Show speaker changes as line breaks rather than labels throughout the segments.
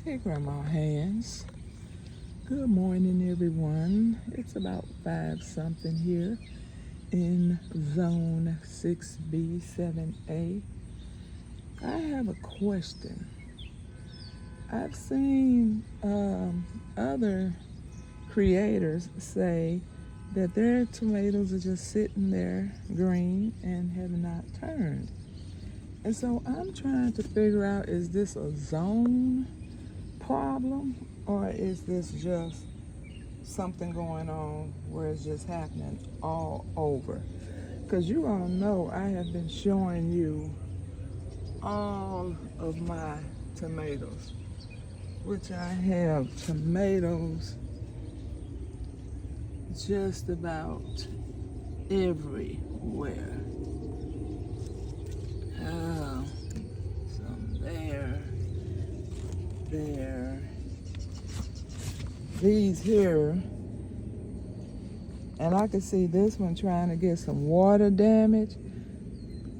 Hey, Grandma Hands. Good morning, everyone. It's about 5 something here in Zone 6B, 7A. I have a question. I've seen other creators say that their tomatoes are just sitting there green and have not turned. And so I'm trying to figure out, is this a zone problem, or is this just something going on where it's just happening all over? Because you all know I have been showing you all of my tomatoes, which I have tomatoes just about everywhere. Some there. These here, and I can see this one trying to get some water damage.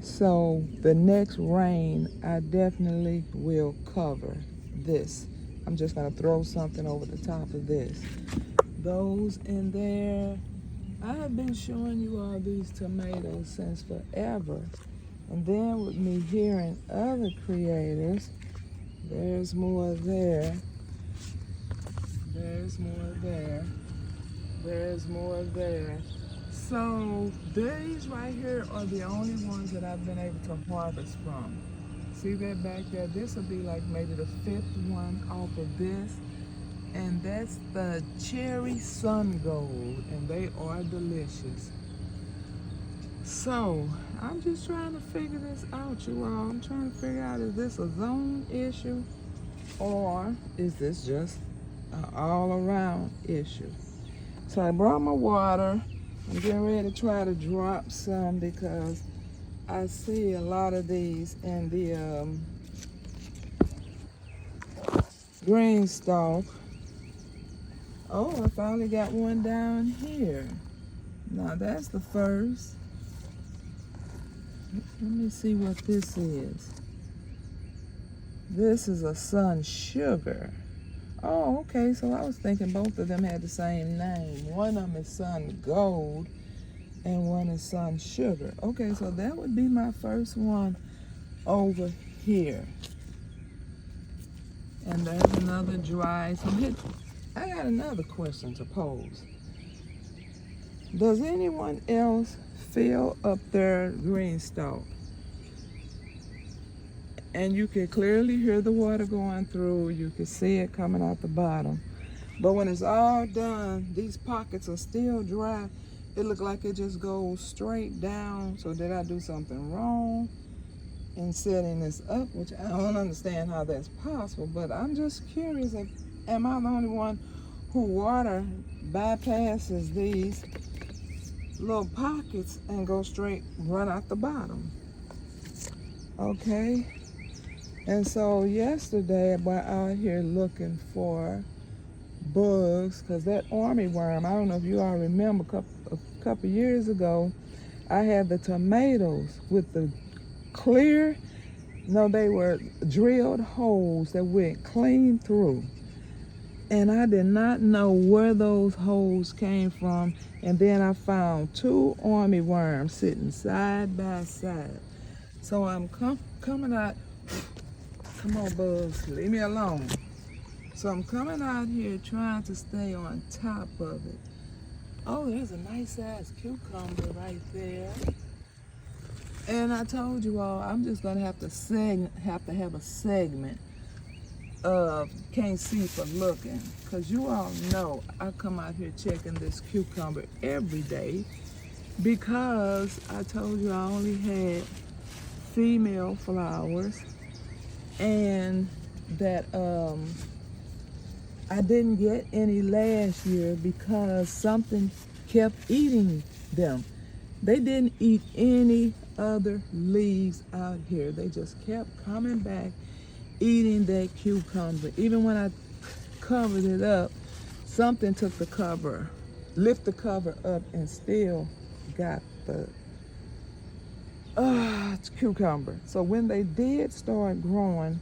So the next rain, I definitely will cover this. I'm just gonna throw something over the top of this. Those in there, I have been showing you all these tomatoes since forever. And then with me hearing other creators, there's more there. There's more there. There's more there. So these right here are the only ones that I've been able to harvest from. See that back there? This will be like maybe the 5th one off of this. And that's the cherry sun gold, and they are delicious. So I'm just trying to figure this out, you all. I'm trying to figure out, is this a zone issue, or is this just an all-around issue? So I brought my water. I'm getting ready to try to drop some because I see a lot of these in the green stalk. Oh, I finally got one down here. Now that's the first. Let me see what this is. This is a sun sugar. Oh, okay, so I was thinking both of them had the same name. One of them is sun gold and one is sun sugar. Okay, so that would be my first one over here. And there's another dry. So I got another question to pose. Does anyone else fill up their green stalk? And you can clearly hear the water going through. You can see it coming out the bottom. But when it's all done, these pockets are still dry. It looks like it just goes straight down. So did I do something wrong in setting this up? Which I don't understand how that's possible. But I'm just curious, am I the only one who water bypasses these little pockets and go straight, run out the bottom? Okay. And so yesterday I went out here looking for bugs, because that army worm, I don't know if you all remember, a couple years ago, I had the tomatoes with the clear, no, they were drilled holes that went clean through. And I did not know where those holes came from. And then I found 2 army worms sitting side by side. So I'm coming out. Come on, bugs, leave me alone. So I'm coming out here trying to stay on top of it. Oh, there's a nice sized cucumber right there. And I told you all, I'm just gonna have to have a segment of can't see for looking, because you all know I come out here checking this cucumber every day, because I told you I only had female flowers, and that I didn't get any last year because something kept eating them. They didn't eat any other leaves out here. They just kept coming back, eating that cucumber. Even when I covered it up, something took the cover, lift the cover up, and still got the cucumber. So when they did start growing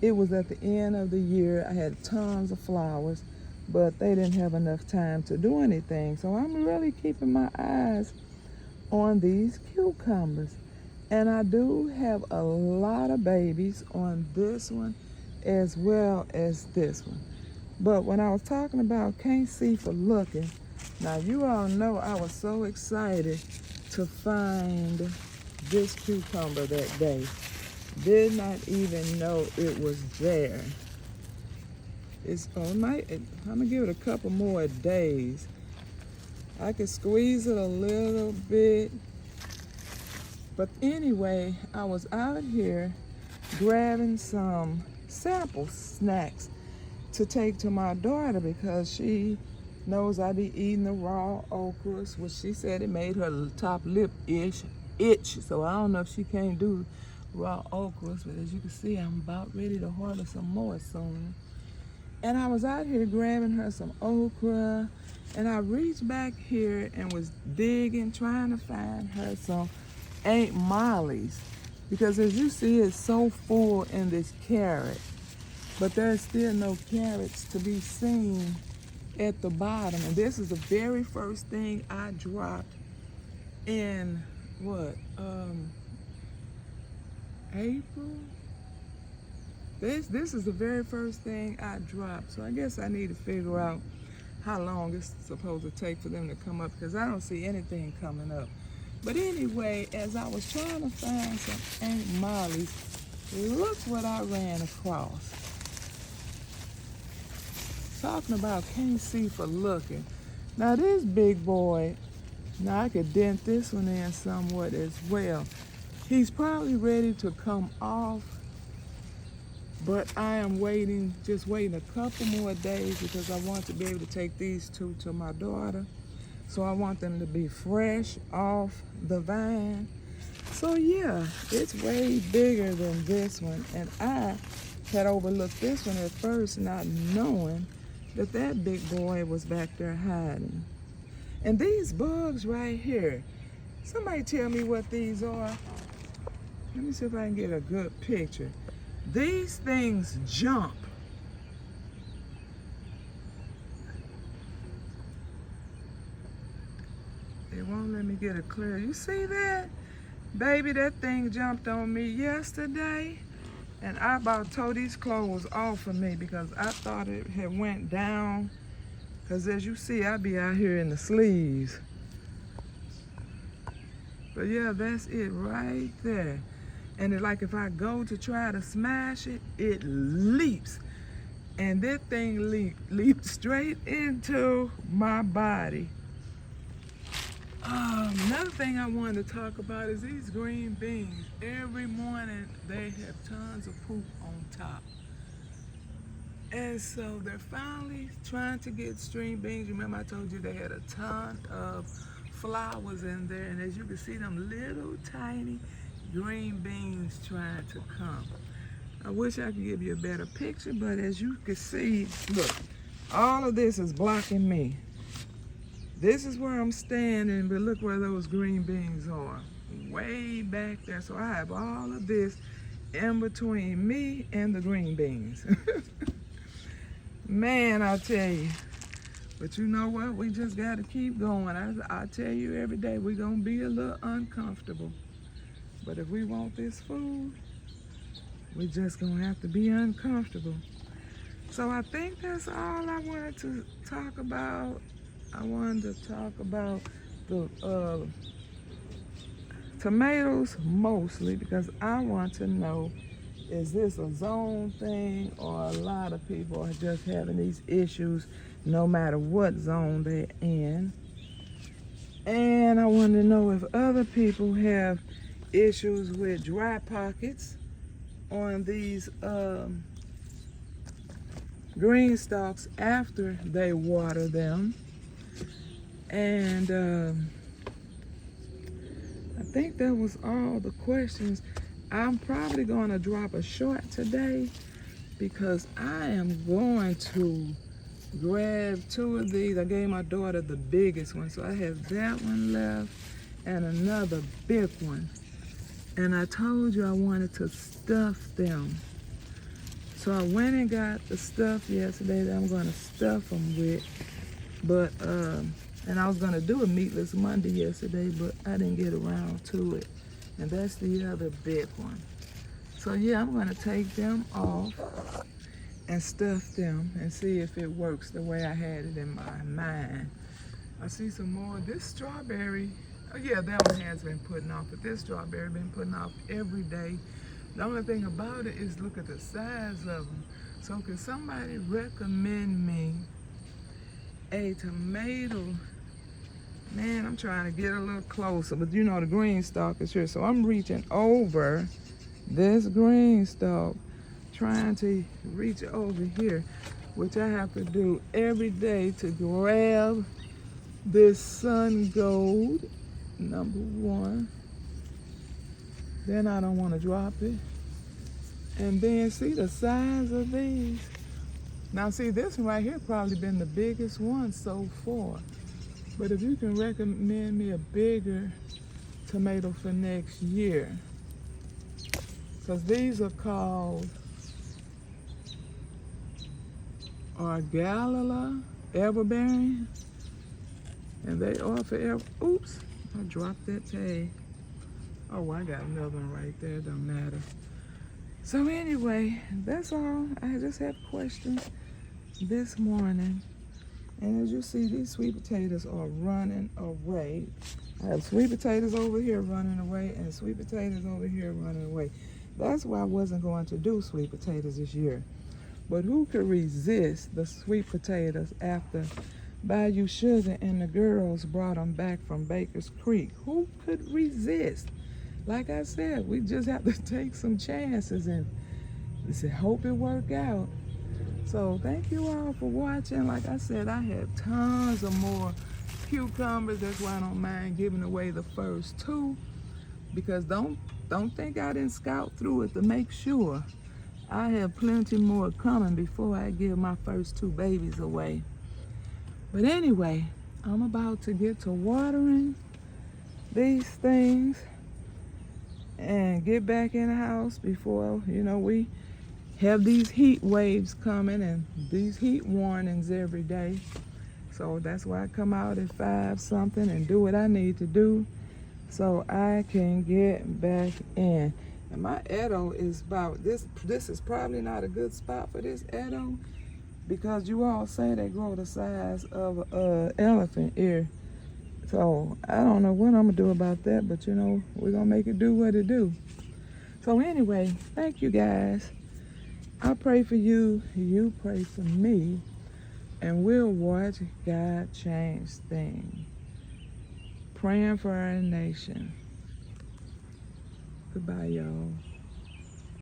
It was at the end of the year. I had tons of flowers, but they didn't have enough time to do anything. So I'm really keeping my eyes on these cucumbers. And I do have a lot of babies on this one as well as this one. But when I was talking about can't see for looking, now you all know I was so excited to find this cucumber that day. Did not even know it was there. I'm gonna give it a couple more days. I could squeeze it a little bit. But anyway, I was out here grabbing some sample snacks to take to my daughter because she knows I be eating the raw okras, which she said it made her top lip itch. So I don't know if she can't do raw okras, but as you can see, I'm about ready to order some more soon. And I was out here grabbing her some okra, and I reached back here and was digging, trying to find her some Aunt Molly's, because as you see, it's so full in this carrot, but there's still no carrots to be seen at the bottom. And this is the very first thing I dropped in April. This is the very first thing I dropped. So I guess I need to figure out how long it's supposed to take for them to come up, because I don't see anything coming up. But anyway, as I was trying to find some Aunt Molly's, look what I ran across. Talking about can't see for looking. Now this big boy, now I could dent this one in somewhat as well. He's probably ready to come off, but I am just waiting a couple more days because I want to be able to take these two to my daughter. So I want them to be fresh off the vine. So yeah, it's way bigger than this one. And I had overlooked this one at first, not knowing that that big boy was back there hiding. And these bugs right here, somebody tell me what these are. Let me see if I can get a good picture. These things jump. It won't let me get it clear. You see that? Baby, that thing jumped on me yesterday, and I about tore these clothes off of me because I thought it had went down. Because as you see, I be out here in the sleeves. But yeah, that's it right there. And it's like if I go to try to smash it, it leaps. And that thing leaped straight into my body. Another thing I wanted to talk about is these green beans. Every morning they have tons of poop on top. And so they're finally trying to get string beans. Remember I told you they had a ton of flowers in there, and as you can see, them little tiny green beans trying to come. I wish I could give you a better picture, but as you can see, look, all of this is blocking me. This is where I'm standing, but look where those green beans are, way back there. So I have all of this in between me and the green beans. Man, I tell you. But you know what? We just got to keep going. I tell you every day, we're going to be a little uncomfortable. But if we want this food, we're just going to have to be uncomfortable. So I think that's all I wanted to talk about. I wanted to talk about the tomatoes mostly because I want to know, is this a zone thing or a lot of people are just having these issues no matter what zone they're in? And I want to know if other people have issues with dry pockets on these green stalks after they water them. And I think that was all the questions. I'm probably going to drop a short today because I am going to grab two of these. I gave my daughter the biggest one, so I have that one left and another big one. And I told you I wanted to stuff them. So I went and got the stuff yesterday that I'm gonna stuff them with. But, and I was gonna do a meatless Monday yesterday, but I didn't get around to it. And that's the other big one. So yeah, I'm gonna take them off and stuff them and see if it works the way I had it in my mind. I see some more. This strawberry, oh yeah, that one has been putting off, but this strawberry been putting off every day. The only thing about it is look at the size of them. So can somebody recommend me a tomato? Man, I'm trying to get a little closer, but you know the green stalk is here. So I'm reaching over this green stalk, trying to reach over here, which I have to do every day to grab this sun gold, number one. Then I don't want to drop it. And then see the size of these. Now see, this one right here probably been the biggest one so far. But if you can recommend me a bigger tomato for next year, because these are called Argalala everbearing, and they are forever. Oops, I dropped that tag. Oh, I got another one right there, don't matter. So anyway, that's all. I just had questions this morning. And as you see, these sweet potatoes are running away. I have sweet potatoes over here running away and sweet potatoes over here running away. That's why I wasn't going to do sweet potatoes this year. But who could resist the sweet potatoes after Bayou Sugar and the girls brought them back from Baker's Creek? Who could resist? Like I said, we just have to take some chances and hope it work out. So thank you all for watching. Like I said, I have tons of more cucumbers. That's why I don't mind giving away the first two, because don't think I didn't scout through it to make sure. I have plenty more coming before I give my first two babies away. But anyway, I'm about to get to watering these things and get back in the house before, you know, we have these heat waves coming and these heat warnings every day. So that's why I come out at 5 something and do what I need to do so I can get back in. And my Edo is about this is probably not a good spot for this Edo, because you all say they grow the size of an elephant ear. So I don't know what I'm gonna do about that, but you know, we're gonna make it do what it do. So anyway, thank you guys. I pray for you, you pray for me, and we'll watch God change things. Praying for our nation. Goodbye, y'all.